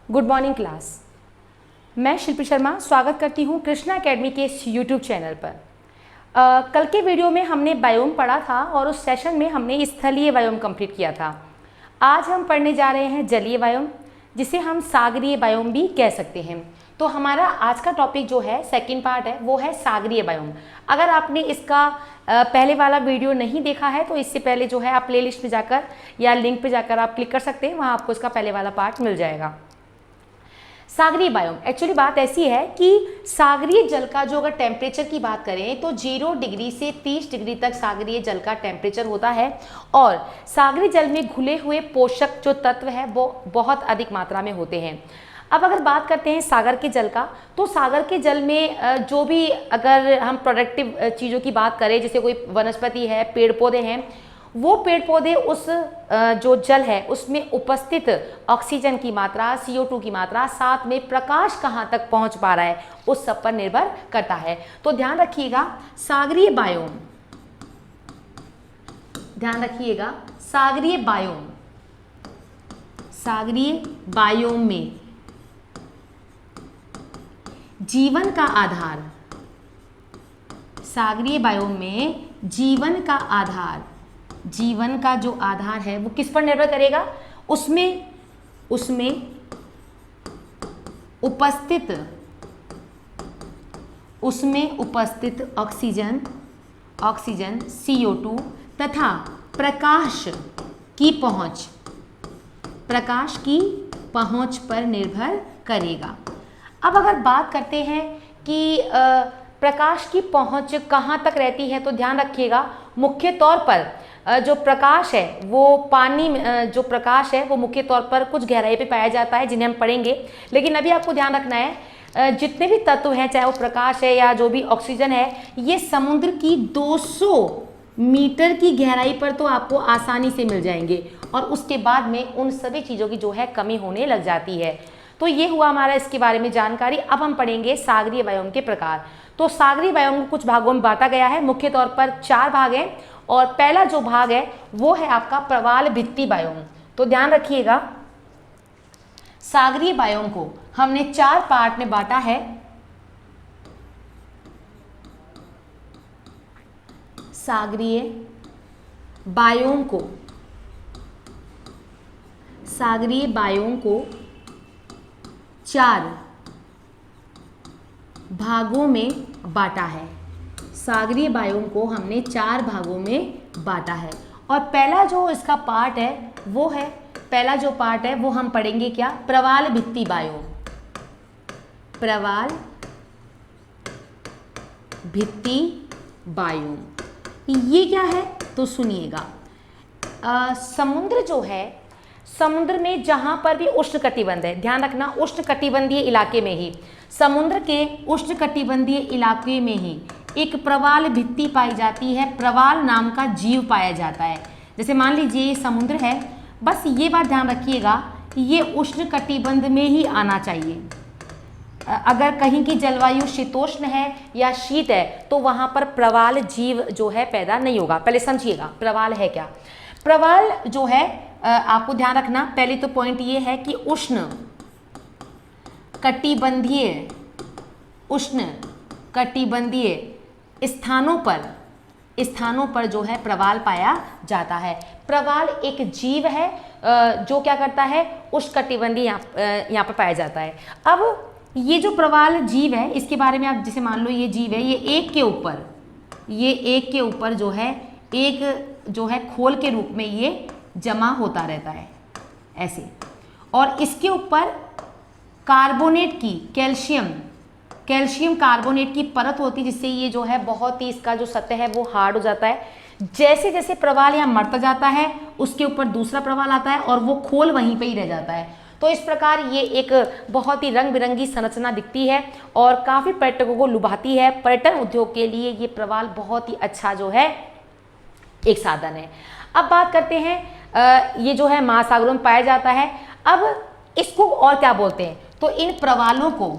Good morning class. मैं शिल्पी शर्मा स्वागत करती हूँ कृष्णा एकेडमी के इस यूट्यूब चैनल पर। कल के वीडियो में हमने बायोम पढ़ा था और उस सेशन में हमने स्थलीय बायोम कंप्लीट किया था। आज हम पढ़ने जा रहे हैं जलीय बायोम, जिसे हम सागरीय बायोम भी कह सकते हैं। तो हमारा आज का टॉपिक जो है सेकंड पार्ट है वो है सागरीय बायोम। अगर आपने इसका पहले वाला वीडियो नहीं देखा है तो इससे पहले जो है आप प्लेलिस्ट पे जाकर या लिंक पे जाकर आप क्लिक कर सकते हैं, वहाँ आपको इसका पहले वाला पार्ट मिल जाएगा। सागरीय बायोम एक्चुअली बात ऐसी है कि सागरीय जल का जो अगर टेम्परेचर की बात करें तो 0 डिग्री से 30 डिग्री तक सागरीय जल का टेम्परेचर होता है और सागरीय जल में घुले हुए पोषक जो तत्व है वो बहुत अधिक मात्रा में होते हैं। अब अगर बात करते हैं सागर के जल का, तो सागर के जल में जो भी अगर हम प्रोडक्टिव चीज़ों की बात करें, जैसे कोई वनस्पति है, पेड़ पौधे हैं, वो पेड़ पौधे उस जो जल है उसमें उपस्थित ऑक्सीजन की मात्रा, CO2 की मात्रा, साथ में प्रकाश कहाँ तक पहुँच पा रहा है, उस सब पर निर्भर करता है। तो ध्यान रखिएगा सागरीय बायोम, ध्यान रखिएगा सागरीय बायोम, सागरीय बायोम में जीवन का आधार, सागरीय बायोम में जीवन का आधार, जीवन का जो आधार है वो किस पर निर्भर करेगा? उसमें उपस्थित ऑक्सीजन CO2 तथा प्रकाश की पहुंच पर निर्भर करेगा। अब अगर बात करते हैं कि प्रकाश की पहुंच कहाँ तक रहती है, तो ध्यान रखिएगा मुख्य तौर पर जो प्रकाश है वो पानी में जो प्रकाश है वो मुख्य तौर पर कुछ गहराई पे पाया जाता है, जिन्हें हम पढ़ेंगे। लेकिन अभी आपको ध्यान रखना है जितने भी तत्व हैं, चाहे वो प्रकाश है या जो भी ऑक्सीजन है, ये समुद्र की 200 मीटर की गहराई पर तो आपको आसानी से मिल जाएंगे और उसके बाद में उन सभी चीज़ों की जो है कमी होने लग जाती है। तो ये हुआ हमारा इसके बारे में जानकारी। अब हम पढ़ेंगे सागरीय बायोम के प्रकार। तो सागरीय बायोम को कुछ भागों में बांटा गया है, मुख्य तौर पर 4 भाग हैं और पहला जो भाग है वो है आपका प्रवाल भित्ति बायोम। तो ध्यान रखिएगा सागरीय बायोम को हमने 4 पार्ट में बांटा है। सागरीय बायोम को 4 भागों में बांटा है। सागरीय बायोम को हमने 4 भागों में बांटा है और पहला जो इसका पार्ट है वो है, पहला जो पार्ट है वो हम पढ़ेंगे क्या? प्रवाल भित्ति बायोम। प्रवाल भित्ति बायोम ये क्या है तो सुनिएगा। समुद्र जो है, समुद्र में जहाँ पर भी उष्णकटिबंध है, ध्यान रखना उष्णकटिबंधीय इलाके में ही, समुद्र के उष्णकटिबंधीय इलाके में ही एक प्रवाल भित्ति पाई जाती है, प्रवाल नाम का जीव पाया जाता है। जैसे मान लीजिए ये समुद्र है, बस ये बात ध्यान रखिएगा ये उष्णकटिबंध में ही आना चाहिए। अगर कहीं की जलवायु शीतोष्ण है या शीत है तो वहाँ पर प्रवाल जीव जो है पैदा नहीं होगा। पहले समझिएगा प्रवाल है क्या। प्रवाल जो है आपको ध्यान रखना, पहले तो पॉइंट ये है कि उष्ण कटिबंधीय स्थानों पर जो है प्रवाल पाया जाता है। प्रवाल एक जीव है जो क्या करता है, उष्णकटिबंधीय यहाँ पर पाया जाता है। अब ये जो प्रवाल जीव है इसके बारे में आप जैसे मान लो ये जीव है, ये एक के ऊपर जो है एक जो है खोल के रूप में ये जमा होता रहता है ऐसे, और इसके ऊपर कार्बोनेट की कैल्शियम कार्बोनेट की परत होती है, जिससे ये जो है बहुत ही इसका जो सतह है वो हार्ड हो जाता है। जैसे जैसे प्रवाल यहाँ मरता जाता है उसके ऊपर दूसरा प्रवाल आता है और वो खोल वहीं पे ही रह जाता है। तो इस प्रकार ये एक बहुत ही रंग बिरंगी संरचना दिखती है और काफ़ी पर्यटकों को लुभाती है। पर्यटन उद्योग के लिए ये प्रवाल बहुत ही अच्छा जो है एक साधन है। अब बात करते हैं ये जो है महासागरों में पाया जाता है। अब इसको और क्या बोलते हैं, तो इन प्रवालों को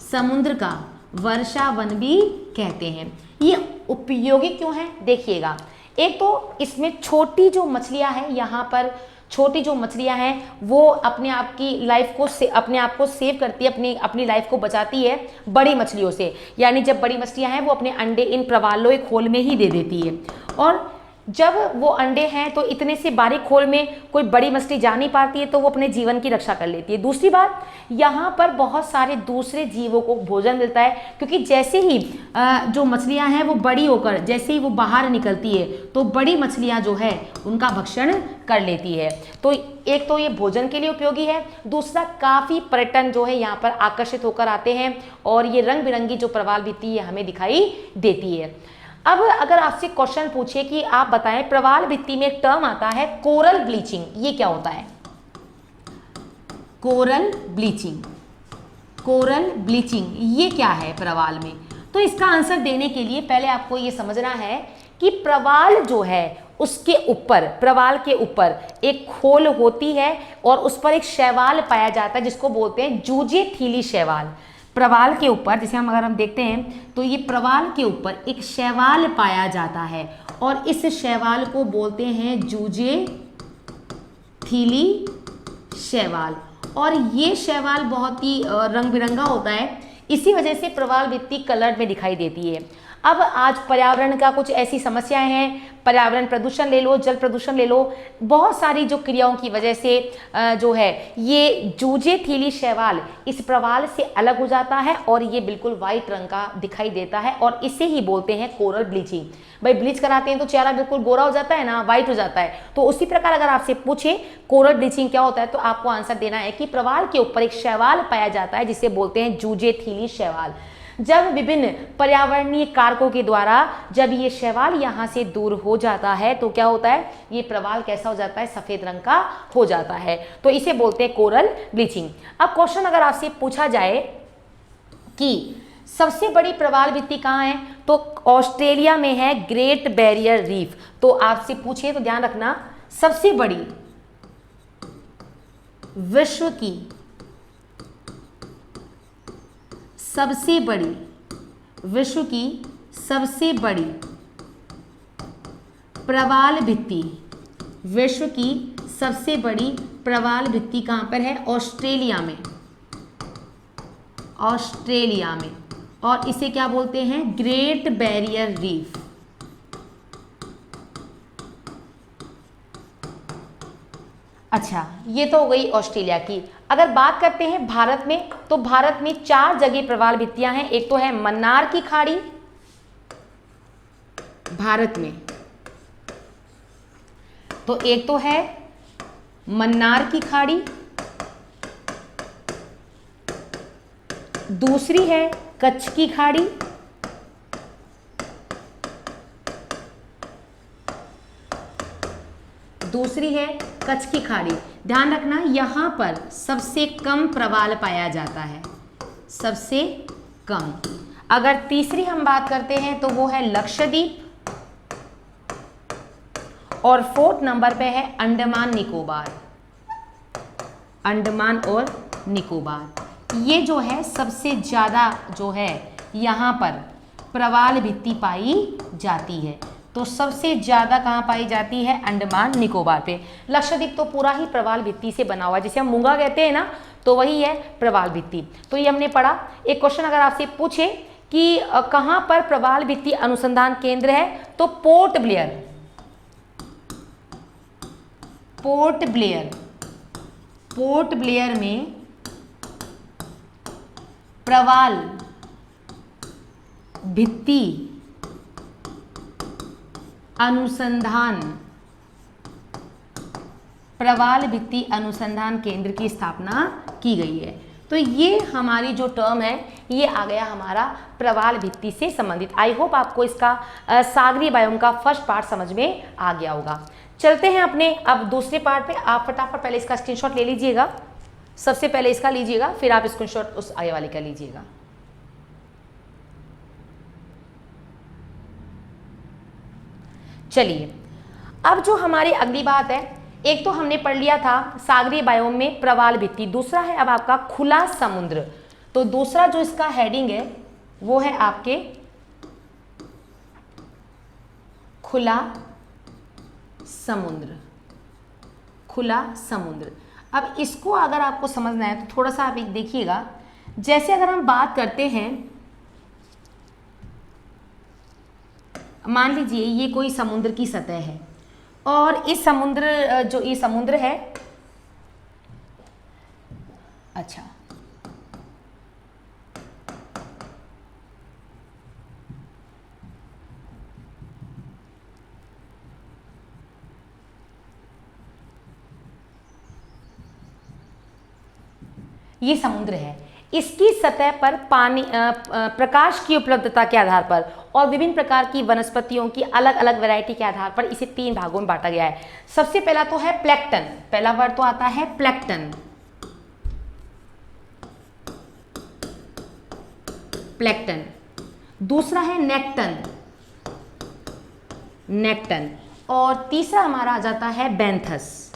समुद्र का वर्षावन भी कहते हैं। ये उपयोगी क्यों है देखिएगा, एक तो इसमें छोटी जो मछलियां हैं, यहाँ पर छोटी जो मछलियां हैं वो अपने आप की लाइफ को अपने आप को सेव करती है, अपनी लाइफ को बचाती है बड़ी मछलियों से। यानी जब बड़ी मछलियां हैं वो अपने अंडे इन प्रवालों खोल में ही दे देती है, और जब वो अंडे हैं तो इतने से बारीक खोल में कोई बड़ी मछली जा नहीं पाती है, तो वो अपने जीवन की रक्षा कर लेती है। दूसरी बात, यहाँ पर बहुत सारे दूसरे जीवों को भोजन मिलता है, क्योंकि जैसे ही जो मछलियाँ हैं वो बड़ी होकर जैसे ही वो बाहर निकलती है तो बड़ी मछलियाँ जो है उनका भक्षण कर लेती है। तो एक तो ये भोजन के लिए उपयोगी है, दूसरा काफ़ी पर्यटन जो है यहाँ पर आकर्षित होकर आते हैं, और ये रंग बिरंगी जो प्रवाल भित्ति है हमें दिखाई देती है। अब अगर आपसे क्वेश्चन पूछे कि आप बताएं, प्रवाल भित्ति में एक टर्म आता है कोरल ब्लीचिंग, ये क्या होता है? कोरल ब्लीचिंग, कोरल ब्लीचिंग ये क्या है प्रवाल में? तो इसका आंसर देने के लिए पहले आपको ये समझना है कि प्रवाल जो है उसके ऊपर, प्रवाल के ऊपर एक खोल होती है और उस पर एक शैवाल पाया जाता है जिसको बोलते हैं जूजेथीली शैवाल। प्रवाल के ऊपर जैसे अगर हम देखते हैं तो ये प्रवाल के ऊपर एक शैवाल पाया जाता है और इस शैवाल को बोलते हैं जूजेथीली शैवाल, और ये शैवाल बहुत ही रंग बिरंगा होता है, इसी वजह से प्रवाल भित्ति कलर में दिखाई देती है। अब आज पर्यावरण का कुछ ऐसी समस्याएं हैं, पर्यावरण प्रदूषण ले लो, जल प्रदूषण ले लो, बहुत सारी जो क्रियाओं की वजह से जो है ये जूजेथीली शैवाल इस प्रवाल से अलग हो जाता है और ये बिल्कुल वाइट रंग का दिखाई देता है, और इसे ही बोलते हैं कोरल ब्लीचिंग। भाई ब्लीच कराते हैं तो चेहरा बिल्कुल गोरा हो जाता है ना, वाइट हो जाता है, तो उसी प्रकार अगर आपसे पूछे कोरल ब्लीचिंग क्या होता है तो आपको आंसर देना है कि प्रवाल के ऊपर एक शैवाल पाया जाता है जिसे बोलते हैं जूजेथीली शैवाल। जब विभिन्न पर्यावरणीय कारकों के द्वारा जब ये शैवाल यहाँ से दूर हो जाता है तो क्या होता है, ये प्रवाल कैसा हो जाता है, सफेद रंग का हो जाता है, तो इसे बोलते हैं कोरल ब्लीचिंग। अब क्वेश्चन अगर आपसे पूछा जाए कि सबसे बड़ी प्रवाल भित्ति कहाँ है, तो ऑस्ट्रेलिया में है ग्रेट बैरियर रीफ। तो आपसे पूछे तो ध्यान रखना, सबसे बड़ी विश्व की सबसे बड़ी प्रवाल भित्ति, विश्व की सबसे बड़ी प्रवाल भित्ति कहाँ पर है, ऑस्ट्रेलिया में, ऑस्ट्रेलिया में, और इसे क्या बोलते हैं, ग्रेट बैरियर रीफ। अच्छा, ये तो हो गई ऑस्ट्रेलिया की। अगर बात करते हैं भारत में, तो भारत में 4 जगह प्रवाल भित्तियां हैं। एक तो है मन्नार की खाड़ी भारत में, तो एक तो है मन्नार की खाड़ी, दूसरी है कच्छ की खाड़ी, दूसरी है कच्छ की खाड़ी। ध्यान रखना यहाँ पर सबसे कम प्रवाल पाया जाता है, सबसे कम। अगर तीसरी हम बात करते हैं तो वो है लक्षद्वीप, और 4th नंबर पे है अंडमान निकोबार, अंडमान और निकोबार। ये जो है सबसे ज़्यादा जो है यहाँ पर प्रवाल भित्ति पाई जाती है, तो सबसे ज़्यादा कहाँ पाई जाती है, अंडमान निकोबार पे। लक्षद्वीप तो पूरा ही प्रवाल भित्ति से बना हुआ है, जिसे हम मूंगा कहते हैं ना, तो वही है प्रवाल भित्ति। तो ये हमने पढ़ा। एक क्वेश्चन अगर आपसे पूछे कि कहाँ पर प्रवाल भित्ति अनुसंधान केंद्र है, तो port Blair, port Blair, port Blair में प्रवाल भित्ति अनुसंधान, प्रवाल भित्ति अनुसंधान केंद्र की स्थापना की गई है। तो ये हमारी जो टर्म है ये आ गया हमारा प्रवाल भित्ति से संबंधित। आई होप आपको इसका सागरीय बायोम का फर्स्ट पार्ट समझ में आ गया होगा। चलते हैं अपने अब दूसरे पार्ट पे। आप फटाफट पहले इसका स्क्रीनशॉट ले लीजिएगा, सबसे पहले इसका लीजिएगा, फिर आप स्क्रीनशॉट उस आगे वाले का लीजिएगा। चलिए, अब जो हमारी अगली बात है, एक तो हमने पढ़ लिया था सागरीय बायोम में प्रवाल भित्ति, दूसरा है अब आपका खुला समुद्र। तो दूसरा जो इसका हेडिंग है वो है आपके खुला समुद्र, खुला समुद्र। अब इसको अगर आपको समझना है तो थोड़ा सा आप एक देखिएगा, जैसे अगर हम बात करते हैं, मान लीजिए ये कोई समुद्र की सतह है और इस समुद्र, जो ये समुद्र है, अच्छा ये समुद्र है, इसकी सतह पर पानी प्रकाश की उपलब्धता के आधार पर और विभिन्न प्रकार की वनस्पतियों की अलग अलग वैरायटी के आधार पर इसे 3 भागों में बांटा गया है। सबसे पहला तो है प्लैंक्टन, पहला वर्ड तो आता है प्लैंक्टन, प्लैंक्टन। दूसरा है नेक्टन, नेक्टन। और तीसरा हमारा आ जाता है बेंथस,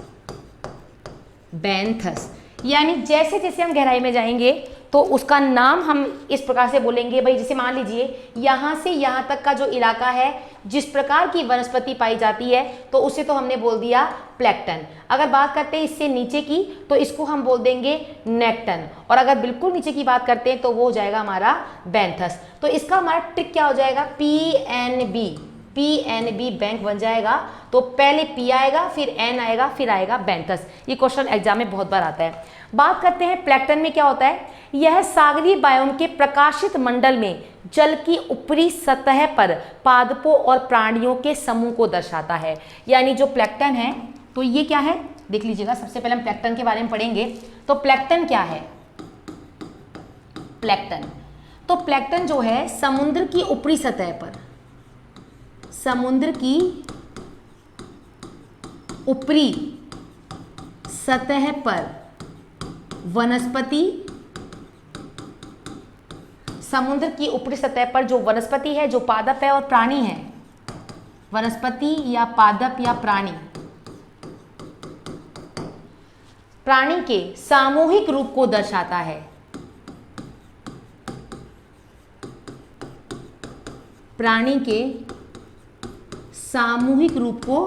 बेंथस। यानी जैसे जैसे हम गहराई में जाएंगे तो उसका नाम हम इस प्रकार से बोलेंगे भाई, जैसे मान लीजिए यहाँ से यहाँ तक का जो इलाका है, जिस प्रकार की वनस्पति पाई जाती है तो उसे तो हमने बोल दिया प्लैंक्टन। अगर बात करते हैं इससे नीचे की तो इसको हम बोल देंगे नेक्टन, और अगर बिल्कुल नीचे की बात करते हैं तो वो हो जाएगा हमारा बेंथस। तो इसका हमारा ट्रिक क्या हो जाएगा, PNB, PNB बैंक बन जाएगा। तो पहले P आएगा, फिर N आएगा, फिर आएगा बेंथस। ये क्वेश्चन एग्जाम में बहुत बार आता है। बात करते हैं प्लैंक्टन में क्या होता है। यह सागरीय बायोम के प्रकाशित मंडल में जल की ऊपरी सतह पर पादपों और प्राणियों के समूह को दर्शाता है। यानी जो प्लैंक्टन है तो ये क्या है, देख लीजिएगा। सबसे पहले हम प्लैंक्टन के बारे में पढ़ेंगे। तो प्लैंक्टन क्या है, प्लैंक्टन, तो प्लैंक्टन जो है समुद्र की ऊपरी सतह पर, समुद्र की ऊपरी सतह पर वनस्पति, समुद्र की ऊपरी सतह पर जो वनस्पति है, जो पादप है और प्राणी है, वनस्पति या पादप या प्राणी, प्राणी के सामूहिक रूप को दर्शाता है। प्राणी के सामूहिक रूप को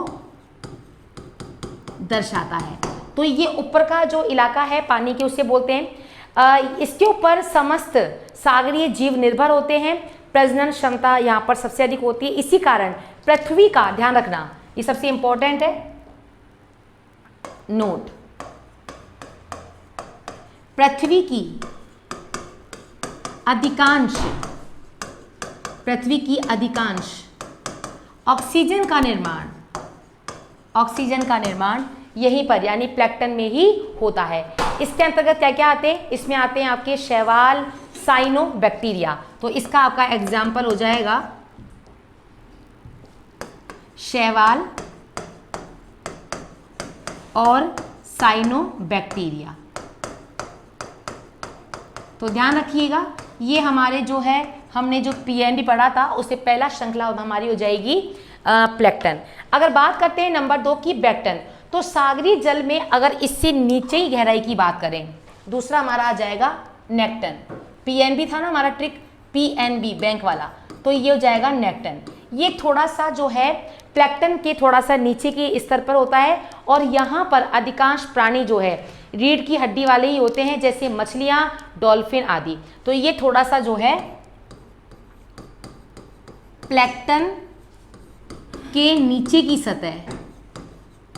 दर्शाता है। तो ये ऊपर का जो इलाका है पानी के, उसे बोलते हैं। इसके ऊपर समस्त सागरीय जीव निर्भर होते हैं। प्रजनन क्षमता यहाँ पर सबसे अधिक होती है। इसी कारण पृथ्वी का ध्यान रखना, ये सबसे इंपॉर्टेंट है, नोट, पृथ्वी की अधिकांश, पृथ्वी की अधिकांश ऑक्सीजन का निर्माण, ऑक्सीजन का निर्माण यहीं पर यानी प्लैंक्टन में ही होता है। इसके अंतर्गत क्या क्या आते हैं, इसमें आते हैं आपके शैवाल, साइनोबैक्टीरिया। तो इसका आपका एग्जाम्पल हो जाएगा शैवाल और साइनोबैक्टीरिया। तो ध्यान रखिएगा, ये हमारे जो है, हमने जो PNB पढ़ा था उससे पहला श्रृंखला हमारी हो जाएगी प्लैंक्टन। अगर बात करते हैं नंबर 2 की बेंथन, तो सागरीय जल में अगर इससे नीचे ही गहराई की बात करें, दूसरा हमारा आ जाएगा नेक्टन। PNB था ना हमारा ट्रिक, PNB बैंक वाला, तो ये हो जाएगा नेक्टन। ये थोड़ा सा जो है प्लैंक्टन के थोड़ा सा नीचे के स्तर पर होता है, और यहाँ पर अधिकांश प्राणी जो है रीढ़ की हड्डी वाले ही होते हैं, जैसे मछलियाँ, डॉल्फिन आदि। तो ये थोड़ा सा जो है प्लैंक्टन के नीचे की सतह,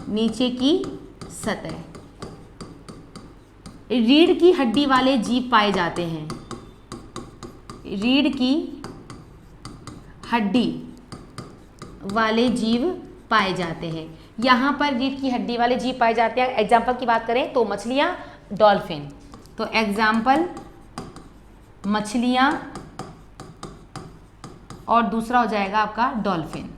नीचे की सतह, रीढ़ की हड्डी वाले जीव पाए जाते हैं। रीढ़ की हड्डी वाले जीव पाए जाते हैं। यहाँ पर रीढ़ की हड्डी वाले जीव पाए जाते हैं। एग्जाम्पल की बात करें तो मछलियाँ, डॉल्फिन। तो एग्जाम्पल मछलियाँ और दूसरा हो जाएगा आपका डॉल्फिन।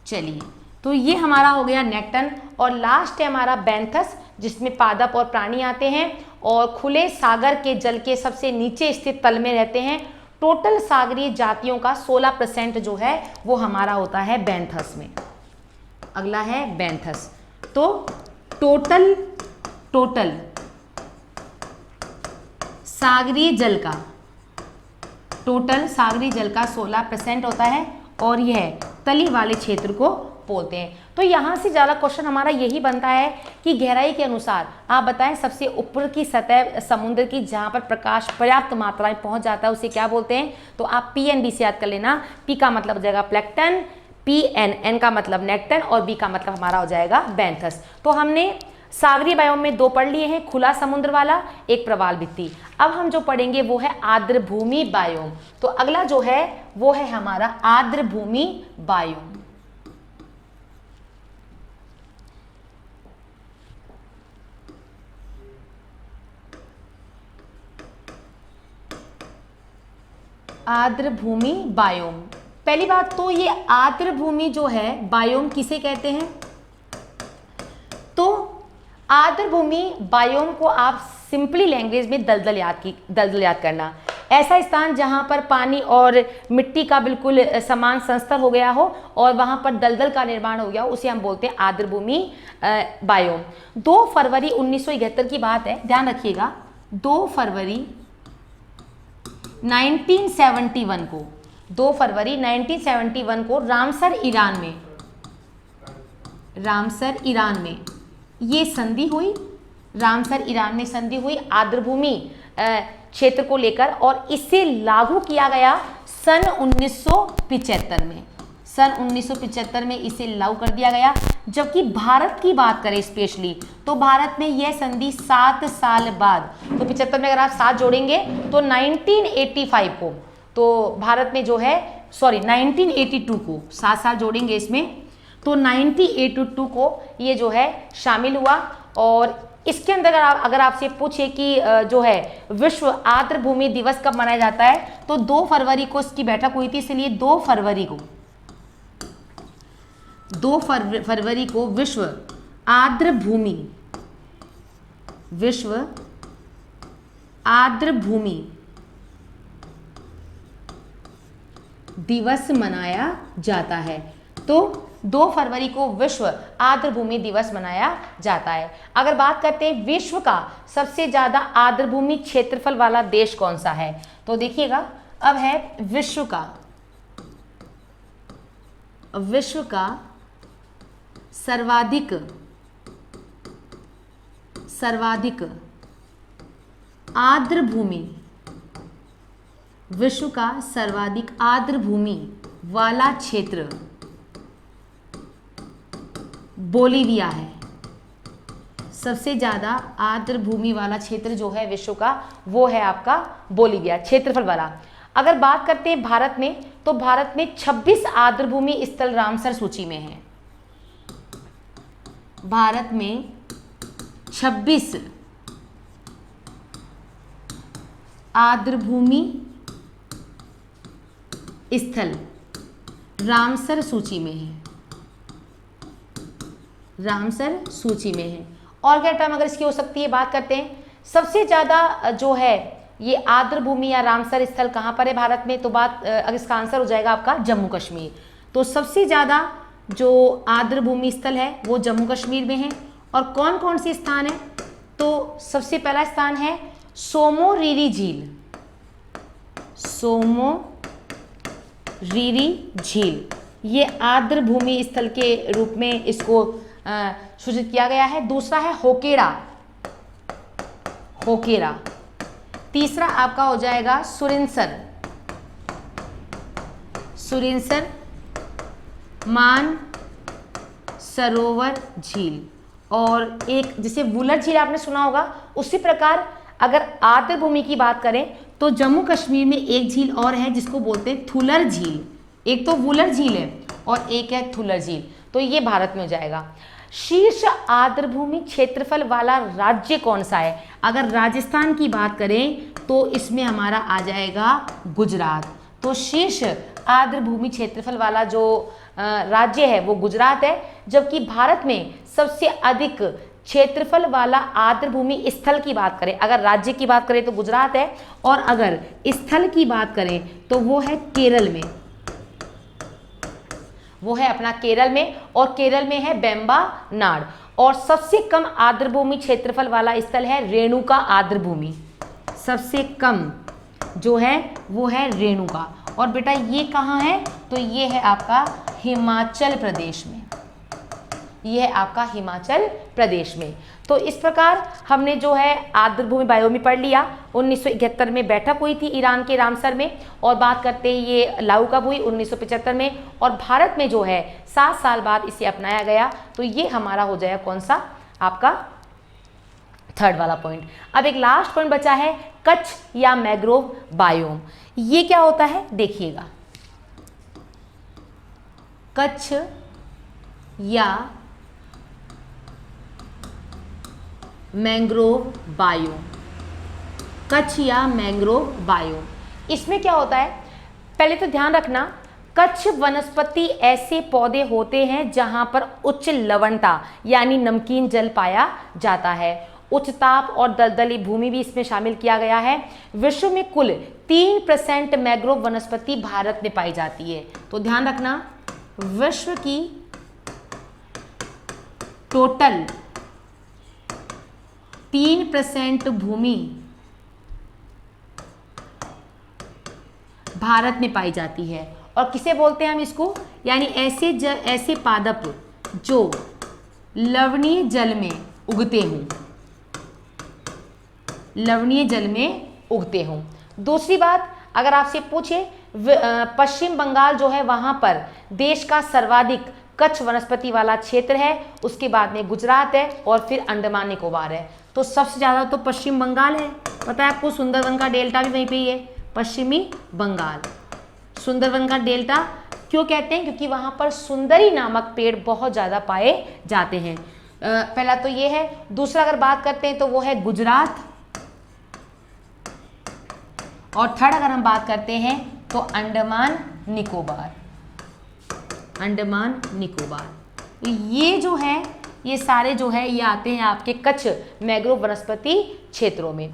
चलिए, तो ये हमारा हो गया नेक्टन, और लास्ट है हमारा बेंथस, जिसमें पादप और प्राणी आते हैं और खुले सागर के जल के सबसे नीचे स्थित तल में रहते हैं। टोटल सागरीय जातियों का 16% जो है वो हमारा होता है बेंथस में। अगला है बेंथस। तो टोटल सागरीय जल का, टोटल सागरीय जल का 16% होता है, और यह तली वाले क्षेत्र को बोलते हैं। तो यहाँ से ज़्यादा क्वेश्चन हमारा यही बनता है कि गहराई के अनुसार आप बताएं सबसे ऊपर की सतह समुद्र की जहाँ पर प्रकाश पर्याप्त मात्रा में पहुँच जाता है उसे क्या बोलते हैं। तो आप पी एन बी से याद कर लेना। पी का मतलब हो जाएगा प्लैंकटन, पी एन, एन का मतलब नेक्टन और बी का मतलब हमारा हो जाएगा बैंथस। तो हमने सागरीय बायोम में 2 पढ़ लिए हैं, खुला समुद्र वाला, एक प्रवाल भित्ति। अब हम जो पढ़ेंगे वो है आर्द्र भूमि बायोम। तो अगला जो है वो है हमारा आर्द्र भूमि बायोम। आर्द्र भूमि बायोम। पहली बात तो ये आर्द्र भूमि जो है बायोम किसे कहते हैं। तो आर्द्र भूमि बायोम को आप सिंपली लैंग्वेज में दलदल याद करना। ऐसा स्थान जहां पर पानी और मिट्टी का बिल्कुल समान संस्तर हो गया हो और वहां पर दलदल का निर्माण हो गया हो, उसे हम बोलते हैं आर्द्र भूमि बायोम। 2 फरवरी 1971 की बात है, ध्यान रखिएगा। 2 फरवरी 1971 को 2 फरवरी 1971 को रामसर ईरान में ये संधि हुई। रामसर ईरान में संधि हुई आर्द्र भूमि क्षेत्र को लेकर और इसे लागू किया गया सन 1975 में। सन 1975 में इसे लागू कर दिया गया। जबकि भारत की बात करें स्पेशली तो भारत में यह संधि 7 साल बाद, तो 75 में अगर आप 7 जोड़ेंगे तो 1985 को, तो भारत में जो है 1982 को 7 साल जोड़ेंगे इसमें, तो 1982 को ये जो है शामिल हुआ। और इसके अंदर अगर आपसे पूछे कि जो है विश्व आर्द्र भूमि दिवस कब मनाया जाता है तो 2 फरवरी को इसकी बैठक हुई थी, इसलिए 2 फरवरी को विश्व आर्द्र भूमि दिवस मनाया जाता है। तो 2 फरवरी को विश्व आर्द्र भूमि दिवस मनाया जाता है। अगर बात करते हैं विश्व का सबसे ज्यादा आर्द्र भूमि क्षेत्रफल वाला देश कौन सा है, तो देखिएगा अब है विश्व का सर्वाधिक आर्द्र भूमि, विश्व का सर्वाधिक आर्द्र भूमि वाला क्षेत्र बोलीविया है। सबसे ज्यादा आर्द्र भूमि वाला क्षेत्र जो है विश्व का वो है आपका बोलीविया, क्षेत्रफल वाला। अगर बात करते हैं भारत में तो भारत में 26 आर्द्र भूमि स्थल रामसर सूची में है। भारत में 26 आर्द्र भूमि स्थल रामसर सूची में है। रामसर सूची में है। और क्या टर्म अगर इसकी हो सकती है, बात करते हैं सबसे ज़्यादा जो है ये आर्द्र भूमि या रामसर स्थल कहाँ पर है भारत में, तो बात अगर इसका आंसर हो जाएगा आपका जम्मू कश्मीर। तो सबसे ज़्यादा जो आर्द्र भूमि स्थल है वो जम्मू कश्मीर में है। और कौन कौन से स्थान है, तो सबसे पहला स्थान है सोमोरीरी झील। सोमोरीरी झील ये आर्द्र भूमि स्थल के रूप में इसको सूचित किया गया है। दूसरा है होकेरा। तीसरा आपका हो जाएगा सुरिनसर मानसरोवर झील। और एक जैसे वुलर झील आपने सुना होगा, उसी प्रकार अगर आर्द्र भूमि की बात करें तो जम्मू कश्मीर में एक झील और है जिसको बोलते हैं थुलर झील। एक तो वुलर झील है और एक है थुलर झील, तो ये भारत में हो जाएगा। शीर्ष आर्द्र भूमि क्षेत्रफल वाला राज्य कौन सा है, अगर राजस्थान की बात करें तो इसमें हमारा आ जाएगा गुजरात। तो शीर्ष आर्द्र भूमि क्षेत्रफल वाला जो राज्य है वो गुजरात है। जबकि भारत में सबसे अधिक क्षेत्रफल वाला आर्द्र भूमि स्थल की बात करें, अगर राज्य की बात करें तो गुजरात है, और अगर स्थल की बात करें तो वो है केरल में, वो है अपना केरल में। और केरल में है बेम्बानाड। और सबसे कम आर्द्र भूमि क्षेत्रफल वाला स्थल है रेणुका आर्द्र भूमि। सबसे कम जो है वो है रेणुका। और बेटा ये कहाँ है, तो ये है आपका हिमाचल प्रदेश में, ये है आपका हिमाचल प्रदेश में। तो इस प्रकार हमने जो है आर्द्रभूमि बायोमी पढ़ लिया। 1971 में बैठक हुई थी ईरान के रामसर में, और बात करते हैं ये लागू कब हुई, 1975 में, और भारत में जो है 7 साल बाद इसे अपनाया गया। तो ये हमारा हो जाएगा कौन सा, आपका थर्ड वाला पॉइंट। अब एक लास्ट पॉइंट बचा है, कच्छ या मैंग्रोव बायोम। ये क्या होता है देखिएगा, कच्छ या मैंग्रोव बायोम, कच्छ या मैंग्रोव बायोम। इसमें क्या होता है, पहले तो ध्यान रखना, कच्छ वनस्पति ऐसे पौधे होते हैं जहां पर उच्च लवणता यानी नमकीन जल पाया जाता है। उच्च ताप और दलदली भूमि भी इसमें शामिल किया गया है। विश्व में कुल 3% मैंग्रोव वनस्पति भारत में पाई जाती है। तो ध्यान रखना, विश्व की टोटल 3% भूमि भारत में पाई जाती है। और किसे बोलते हैं हम इसको, यानी ऐसे पादप जो लवणीय जल में उगते हों, लवणीय जल में उगते हों। दूसरी बात, अगर आपसे पूछे पश्चिम बंगाल जो है वहां पर देश का सर्वाधिक कच्छ वनस्पति वाला क्षेत्र है, उसके बाद में गुजरात है और फिर अंडमान निकोबार है। तो सबसे ज़्यादा तो पश्चिम बंगाल है, पता है आपको, सुंदरवन का डेल्टा भी वहीं पे ही है, पश्चिमी बंगाल। सुंदरवन का डेल्टा क्यों कहते हैं, क्योंकि वहाँ पर सुंदरी नामक पेड़ बहुत ज़्यादा पाए जाते हैं। पहला तो ये है। दूसरा अगर बात करते हैं तो वो है गुजरात, और थर्ड अगर हम बात करते हैं तो अंडमान निकोबार, अंडमान निकोबार। ये जो है, ये सारे जो है ये आते हैं आपके कच्छ मैंग्रोव वनस्पति क्षेत्रों में।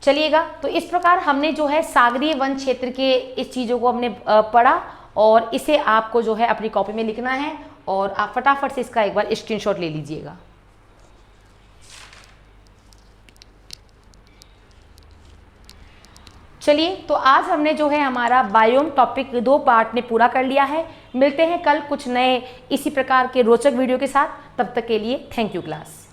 चलिएगा, तो इस प्रकार हमने जो है सागरीय वन क्षेत्र के इस चीज़ों को हमने पढ़ा, और इसे आपको जो है अपनी कॉपी में लिखना है, और आप फटाफट से इसका एक बार स्क्रीनशॉट ले लीजिएगा। चलिए, तो आज हमने जो है हमारा बायोम टॉपिक 2 पार्ट में पूरा कर लिया है। मिलते हैं कल कुछ नए इसी प्रकार के रोचक वीडियो के साथ। तब तक के लिए थैंक यू क्लास।